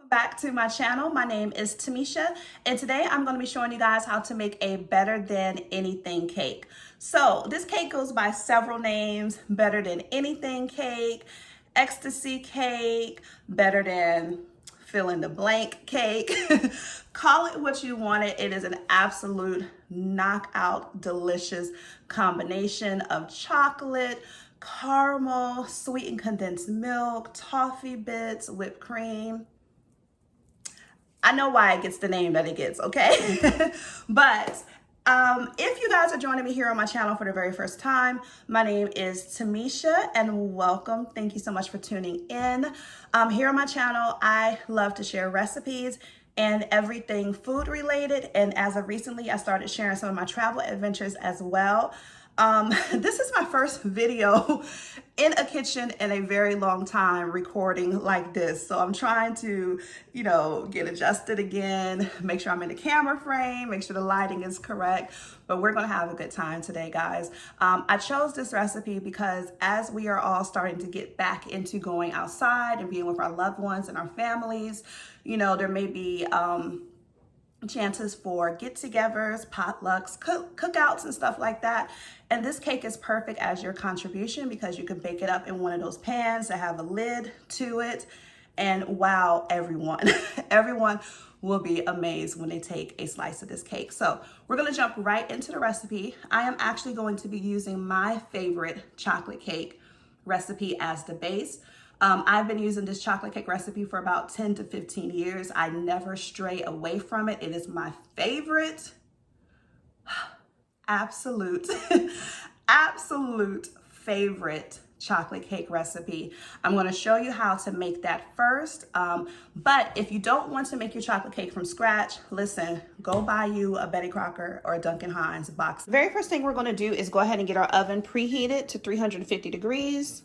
Back to my channel. My name is Tamisha, and today I'm going to be showing you guys how to make a better than anything cake. So this cake goes by several names: better than anything cake, ecstasy cake, better than fill in the blank cake. Call it what you want it. It is an absolute knockout delicious combination of chocolate, caramel, sweetened condensed milk, toffee bits, whipped cream. I know why it gets the name that it gets, okay? But if you guys are joining me here on my channel for the very first time, my name is Tamisha and welcome. Thank you so much for tuning in. Here on my channel, I love to share recipes and everything food related. And as of recently, I started sharing some of my travel adventures as well. This is my first video in a kitchen in a very long time recording like this. So I'm trying to, get adjusted again, make sure I'm in the camera frame, make sure the lighting is correct, but we're gonna have a good time today, guys. I chose this recipe because as we are all starting to get back into going outside and being with our loved ones and our families, there may be, chances for get-togethers, potlucks, cookouts, and stuff like that. And this cake is perfect as your contribution because you can bake it up in one of those pans that have a lid to it. And wow, everyone, everyone will be amazed when they take a slice of this cake. So we're gonna jump right into the recipe. I am actually going to be using my favorite chocolate cake recipe as the base. I've been using this chocolate cake recipe for about 10 to 15 years. I never stray away from it. It is my favorite, absolute, absolute favorite chocolate cake recipe. I'm going to show you how to make that first. But if you don't want to make your chocolate cake from scratch, listen, go buy you a Betty Crocker or a Duncan Hines box. The very first thing we're going to do is go ahead and get our oven preheated to 350 degrees.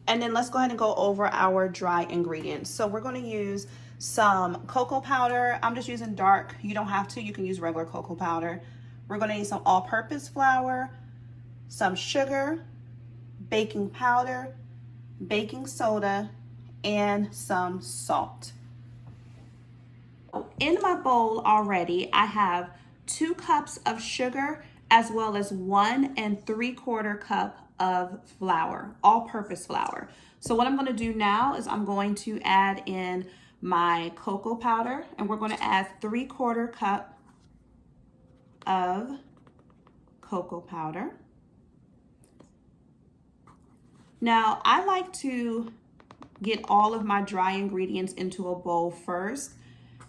And then let's go ahead and go over our dry ingredients. So we're going to use some cocoa powder. I'm just using dark. You don't have to. You can use regular cocoa powder. We're going to need some all-purpose flour, some sugar, baking powder, baking soda, and some salt. In my bowl already, I have 2 cups of sugar as well as 1 3/4 cup of flour, all-purpose flour. So what I'm going to do now is I'm going to add in my cocoa powder, and we're going to add 3/4 cup of cocoa powder. Now I like to get all of my dry ingredients into a bowl first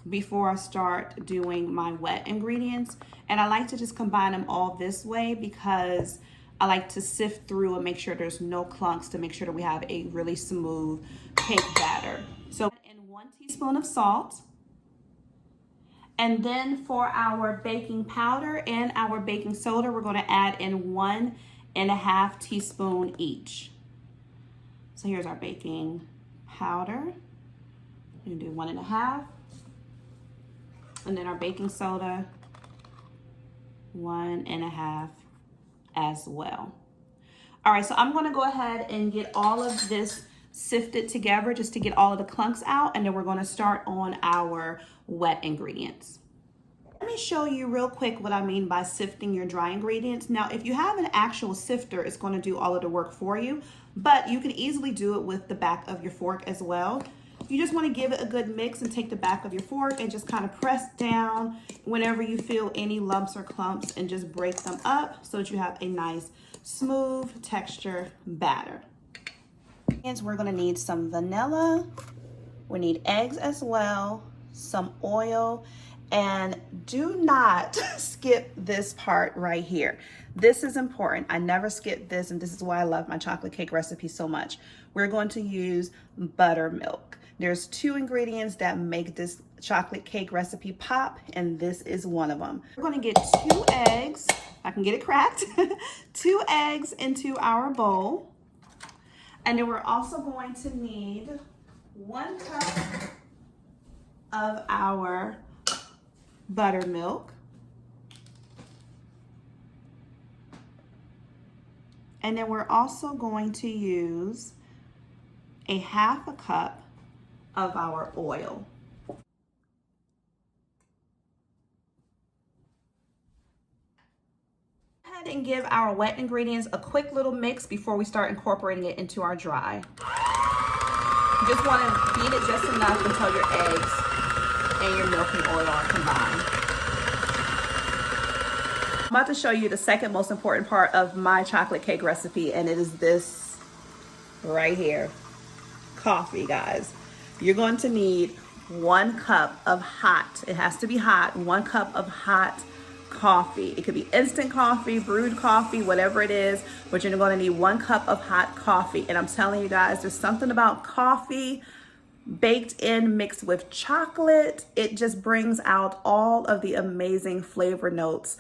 before I start doing my wet ingredients, and I like to just combine them all this way because I like to sift through and make sure there's no clumps to make sure that we have a really smooth cake batter. So in 1 teaspoon of salt. And then for our baking powder and our baking soda, we're going to add in 1 1/2 teaspoon each. So here's our baking powder. You can do 1 1/2. And then our baking soda, 1 1/2 as well. All right, so I'm going to go ahead and get all of this sifted together just to get all of the clumps out, and then we're going to start on our wet ingredients. Let me show you real quick what I mean by sifting your dry ingredients. Now, if you have an actual sifter, it's going to do all of the work for you, but you can easily do it with the back of your fork as well. You just want to give it a good mix and take the back of your fork and just kind of press down whenever you feel any lumps or clumps and just break them up so that you have a nice smooth texture batter. And we're going to need some vanilla. We need eggs as well, some oil, and do not skip this part right here. This is important. I never skip this, and this is why I love my chocolate cake recipe so much. We're going to use buttermilk. There's 2 ingredients that make this chocolate cake recipe pop, and this is one of them. We're going to get 2 eggs. I can get it cracked. 2 eggs into our bowl. And then we're also going to need 1 cup of our buttermilk. And then we're also going to use a 1/2 cup of our oil. Go ahead and give our wet ingredients a quick little mix before we start incorporating it into our dry. You just want to beat it just enough until your eggs and your milk and oil are combined. I'm about to show you the second most important part of my chocolate cake recipe, and it is this right here. Coffee, guys. You're going to need 1 cup of hot, it has to be hot, 1 cup of hot coffee. It could be instant coffee, brewed coffee, whatever it is, but you're going to need 1 cup of hot coffee. And I'm telling you guys, there's something about coffee baked in mixed with chocolate. It just brings out all of the amazing flavor notes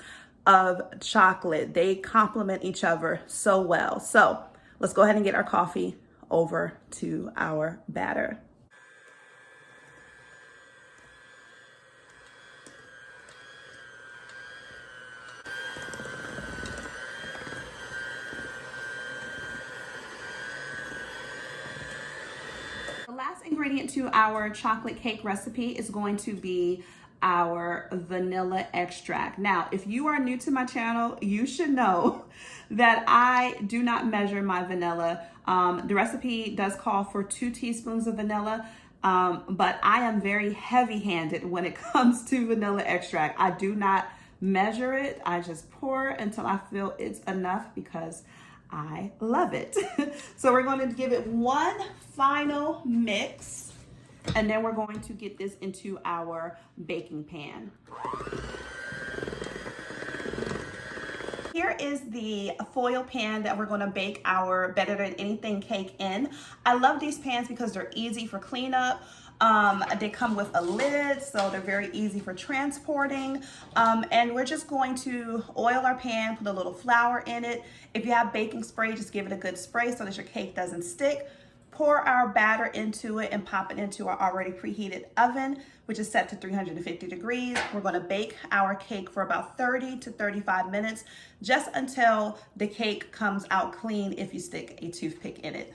of chocolate. They complement each other so well. So let's go ahead and get our coffee over to our batter. The last ingredient to our chocolate cake recipe is going to be our vanilla extract. Now, if you are new to my channel, you should know that I do not measure my vanilla. The recipe does call for 2 teaspoons of vanilla, but I am very heavy-handed when it comes to vanilla extract. I do not measure it. I just pour until I feel it's enough because I love it. So we're going to give it one final mix, and then we're going to get this into our baking pan. Here is the foil pan that we're going to bake our Better Than Anything cake in. I love these pans because they're easy for cleanup. They come with a lid, so they're very easy for transporting. And we're just going to oil our pan, put a little flour in it. If you have baking spray, just give it a good spray so that your cake doesn't stick. Pour our batter into it and pop it into our already preheated oven, which is set to 350 degrees. We're going to bake our cake for about 30 to 35 minutes, just until the cake comes out clean if you stick a toothpick in it.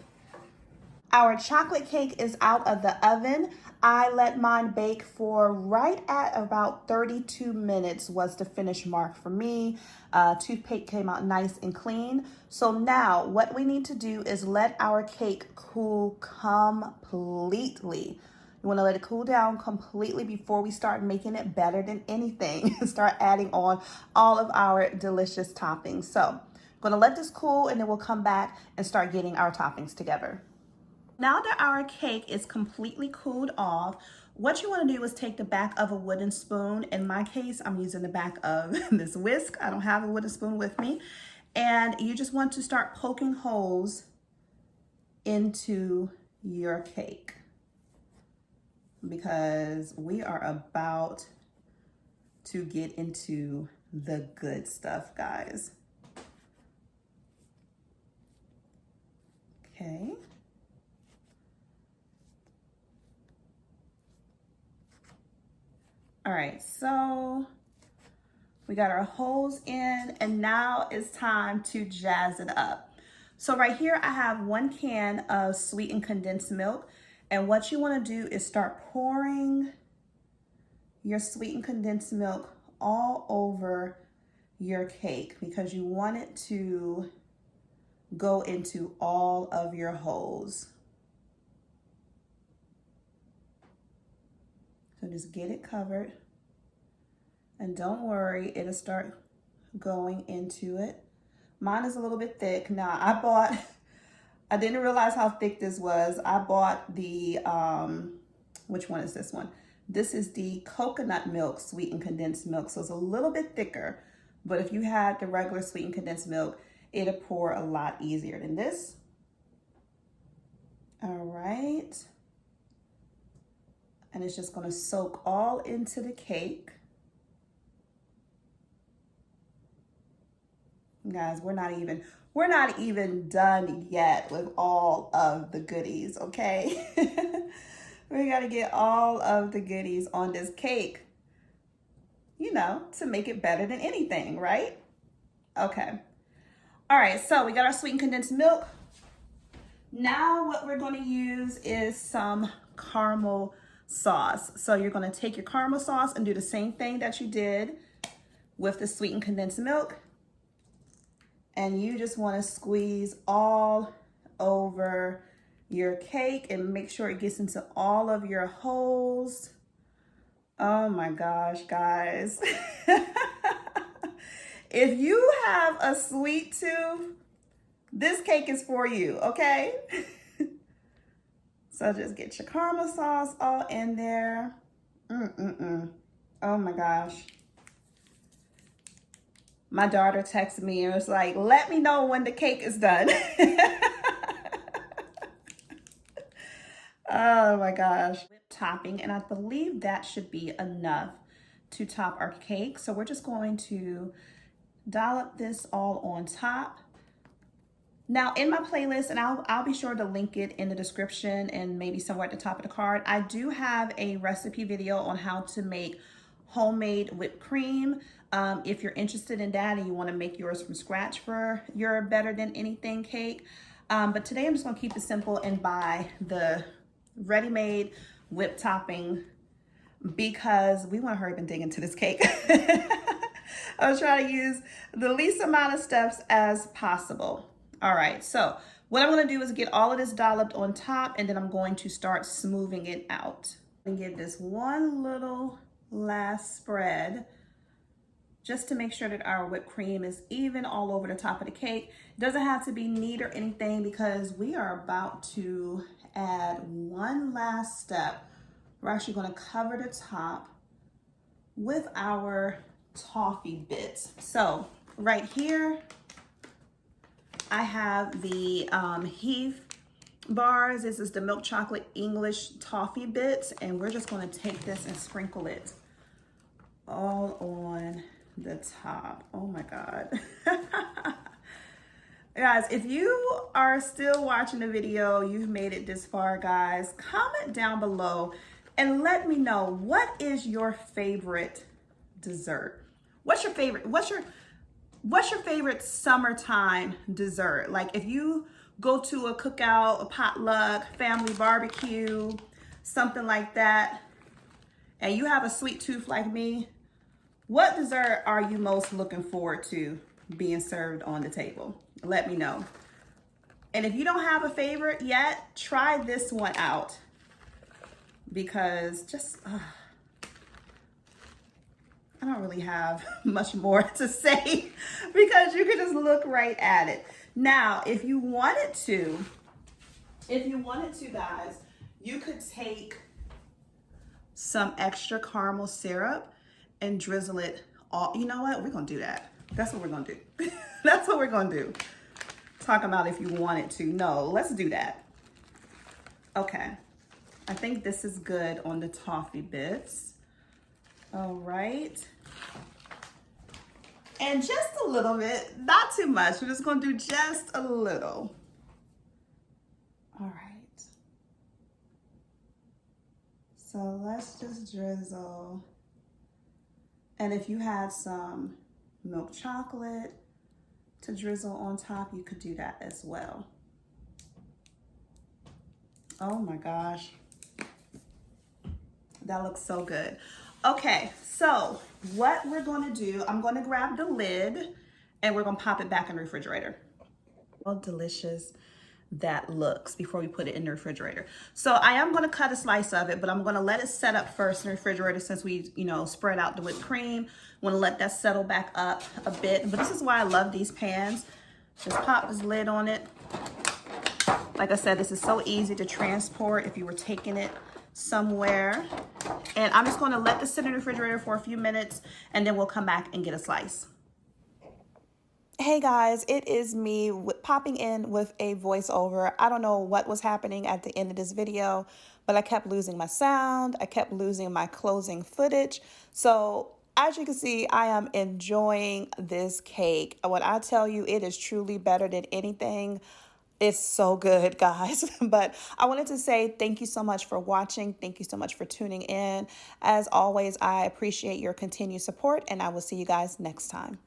Our chocolate cake is out of the oven. I let mine bake for right at about 32 minutes was the finish mark for me. Toothpick came out nice and clean. So now what we need to do is let our cake cool completely. You want to let it cool down completely before we start making it better than anything. Start adding on all of our delicious toppings. So I'm going to let this cool, and then we'll come back and start getting our toppings together. Now that our cake is completely cooled off, what you want to do is take the back of a wooden spoon. In my case, I'm using the back of this whisk. I don't have a wooden spoon with me. And you just want to start poking holes into your cake, because we are about to get into the good stuff, guys. Okay. All right, so we got our holes in, and now it's time to jazz it up. So right here, I have 1 can of sweetened condensed milk. And what you want to do is start pouring your sweetened condensed milk all over your cake, because you want it to go into all of your holes. So just get it covered, and don't worry, it'll start going into it. Mine is a little bit thick. Now I didn't realize how thick this was. I bought the, which one is this one? This is the coconut milk sweetened condensed milk. So it's a little bit thicker, but if you had the regular sweetened condensed milk, it'll pour a lot easier than this. All right. And it's just going to soak all into the cake. Guys, we're not even done yet with all of the goodies, okay? We got to get all of the goodies on this cake, you know, to make it better than anything, right? Okay. All right, so we got our sweetened condensed milk. Now what we're going to use is some caramel sauce. So you're going to take your caramel sauce and do the same thing that you did with the sweetened condensed milk. And you just want to squeeze all over your cake and make sure it gets into all of your holes. Oh my gosh, guys. If you have a sweet tooth, this cake is for you, okay? So just get your caramel sauce all in there. Oh my gosh. My daughter texted me and was like, let me know when the cake is done. Oh my gosh. Topping, and I believe that should be enough to top our cake. So we're just going to dollop this all on top. Now in my playlist, and I'll be sure to link it in the description and maybe somewhere at the top of the card, I do have a recipe video on how to make homemade whipped cream. If you're interested in that and you want to make yours from scratch for your better than anything cake. But today I'm just going to keep it simple and buy the ready-made whipped topping because we want to hurry up and dig into this cake. I'll try to use the least amount of steps as possible. All right, so what I'm going to do is get all of this dolloped on top, and then I'm going to start smoothing it out and give this one little last spread just to make sure that our whipped cream is even all over the top of the cake. It doesn't have to be neat or anything because we are about to add one last step. We're actually going to cover the top with our toffee bits. So right here, I have the Heath bars. This is the milk chocolate English toffee bits, and we're just going to take this and sprinkle it all on the top. Oh my God. Guys, if you are still watching the video, you've made it this far, guys, comment down below and let me know, what is your favorite dessert? What's your favorite summertime dessert? Like if you go to a cookout, a potluck, family barbecue, something like that, and you have a sweet tooth like me, what dessert are you most looking forward to being served on the table? Let me know. And if you don't have a favorite yet, try this one out because just, I don't really have much more to say because you can just look right at it. Now, if you wanted to, guys, you could take some extra caramel syrup and drizzle it all. You know what? We're going to do that. That's what we're going to do. That's what we're going to do. Talking about if you wanted to. No, let's do that. Okay. I think this is good on the toffee bits. All right. And just a little bit, not too much. We're just going to do just a little. All right. So let's just drizzle. And if you had some milk chocolate to drizzle on top, you could do that as well. Oh my gosh. That looks so good. Okay, so what we're going to do, I'm going to grab the lid and we're going to pop it back in the refrigerator. How delicious that looks before we put it in the refrigerator. So I am going to cut a slice of it, but I'm going to let it set up first in the refrigerator since we, spread out the whipped cream. I want to let that settle back up a bit. But this is why I love these pans. Just pop this lid on it. Like I said, this is so easy to transport if you were taking it somewhere. And I'm just going to let this sit in the refrigerator for a few minutes and then we'll come back and get a slice. Hey guys, it is me popping in with a voiceover. I don't know what was happening at the end of this video, but I kept losing my sound. I kept losing my closing footage. So as you can see, I am enjoying this cake. When I tell you it is truly better than anything, it's so good, guys. But I wanted to say thank you so much for watching. Thank you so much for tuning in. As always, I appreciate your continued support and I will see you guys next time.